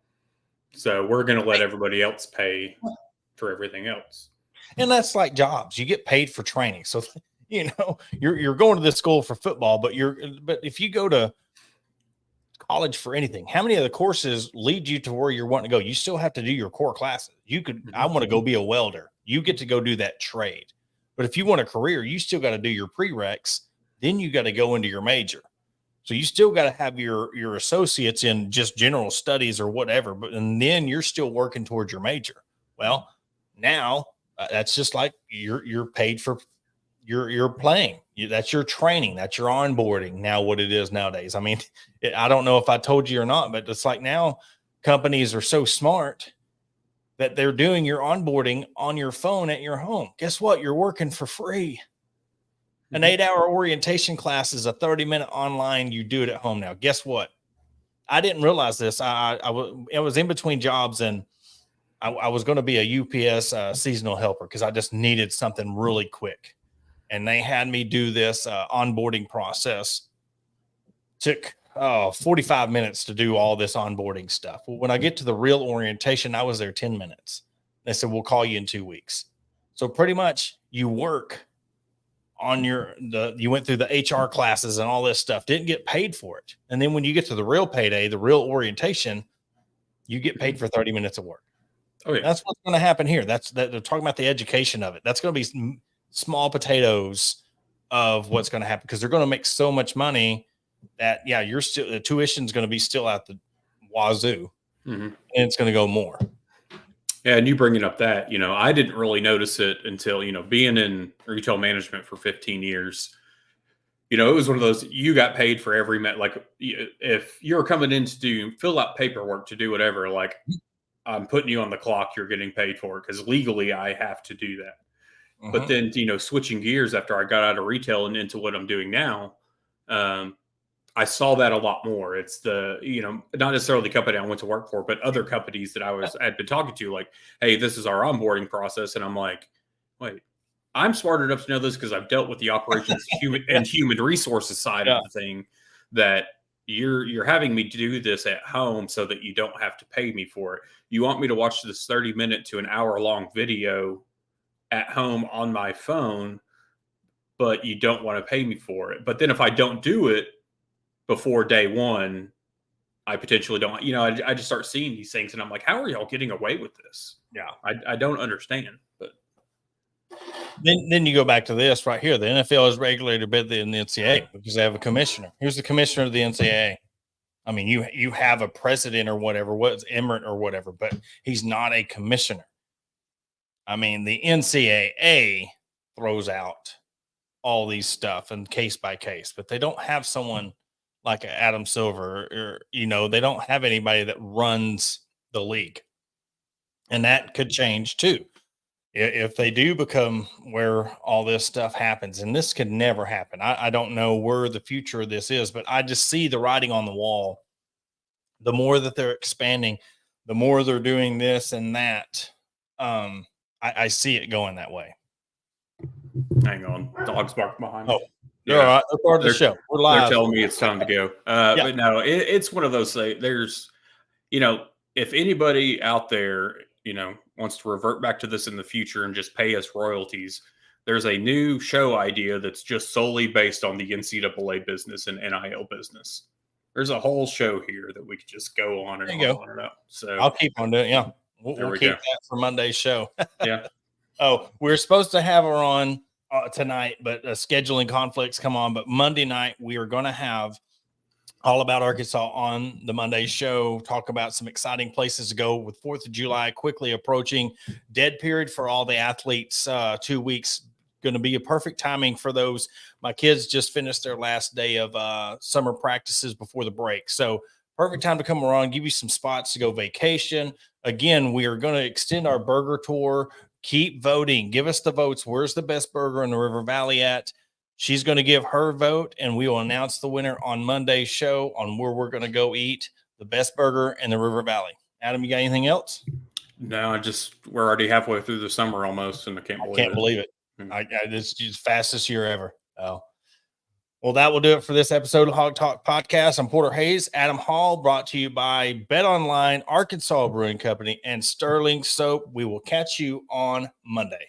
S2: So we're going to let everybody else pay for everything else.
S1: And that's like jobs. You get paid for training. So, you're going to this school for football, but if you go to college for anything, how many of the courses lead you to where you're wanting to go? You still have to do your core classes. I want to go be a welder. You get to go do that trade. But if you want a career, you still got to do your prereqs. Then you got to go into your major. So you still got to have your associates in just general studies or whatever, and then you're still working towards your major. Well, now that's just like you're paid for you're playing. That's your training. That's your onboarding. Now what it is nowadays. I mean, I don't know if I told you or not, but it's like now companies are so smart that they're doing your onboarding on your phone at your home. Guess what? You're working for free. An 8-hour orientation class is a 30-minute online. You do it at home now. Guess what? I didn't realize this. I was in between jobs, and I was going to be a UPS seasonal helper because I just needed something really quick. And they had me do this onboarding process. Took 45 minutes to do all this onboarding stuff. Well, when I get to the real orientation, I was there 10 minutes. They said, we'll call you in 2 weeks. So pretty much you work on you went through the HR classes and all this stuff, didn't get paid for it. And then when you get to the real payday, the real orientation, you get paid for 30 minutes of work.
S2: Oh, yeah.
S1: That's what's going to happen here. That they're talking about the education of it. That's going to be small potatoes of what's going to happen because they're going to make so much money that, you're still, the tuition is going to be still at the wazoo, and it's going to go more.
S2: Yeah, and you bringing up that, I didn't really notice it until, being in retail management for 15 years, it was one of those, you got paid for every like if you're coming in to fill out paperwork to do whatever, like I'm putting you on the clock, you're getting paid for it because legally I have to do that. But then, switching gears after I got out of retail and into what I'm doing now, I saw that a lot more. It's the, not necessarily the company I went to work for, but other companies that had been talking to, like, hey, this is our onboarding process. And I'm like, wait, I'm smart enough to know this because I've dealt with the operations human resources side of the thing, that you're having me do this at home so that you don't have to pay me for it. You want me to watch this 30-minute to an hour-long video at home on my phone, but you don't want to pay me for it. But then if I don't do it before day one, I potentially don't, I just start seeing these things and I'm like, how are y'all getting away with this?
S1: Yeah.
S2: I don't understand. But
S1: then you go back to this right here. The NFL is regulated better than the NCAA because they have a commissioner. Here's the commissioner of the NCAA. I mean, you have a president or whatever, what's Emmert or whatever, but he's not a commissioner. I mean, the NCAA throws out all these stuff and case by case, but they don't have someone like Adam Silver or, they don't have anybody that runs the league. And that could change too. If they do become where all this stuff happens, and this could never happen. I don't know where the future of this is, but I just see the writing on the wall. The more that they're expanding, the more they're doing this and that. I see it going that way.
S2: Hang on. Dogs bark behind me.
S1: Oh, yeah. All right. They're part of the show. We're live.
S2: They're telling me it's time to go. But no, it's one of those things. There's, if anybody out there, wants to revert back to this in the future and just pay us royalties, there's a new show idea that's just solely based on the NCAA business and NIL business. There's a whole show here that we could just go on and on and on. So
S1: I'll keep on doing it. Yeah. We'll keep that for Monday's show.
S2: Yeah.
S1: Oh, we're supposed to have her on tonight, but scheduling conflicts come on. But Monday night, we are going to have All About Arkansas on the Monday show, talk about some exciting places to go with 4th of July quickly approaching. Dead period for all the athletes, 2 weeks. Going to be a perfect timing for those. My kids just finished their last day of summer practices before the break. So perfect time to come around, give you some spots to go vacation. Again, we are going to extend our burger tour. Keep voting. Give us the votes. Where's the best burger in the River Valley at? She's going to give her vote, and we will announce the winner on Monday's show on where we're going to go eat the best burger in the River Valley. Adam, you got anything else?
S2: No, we're already halfway through the summer almost, and I can't believe it.
S1: It's the fastest year ever. Oh. Well, that will do it for this episode of Hog Talk Podcast. I'm Porter Hayes, Adam Hall, brought to you by Bet Online, Arkansas Brewing Company, and Sterling Soap. We will catch you on Monday.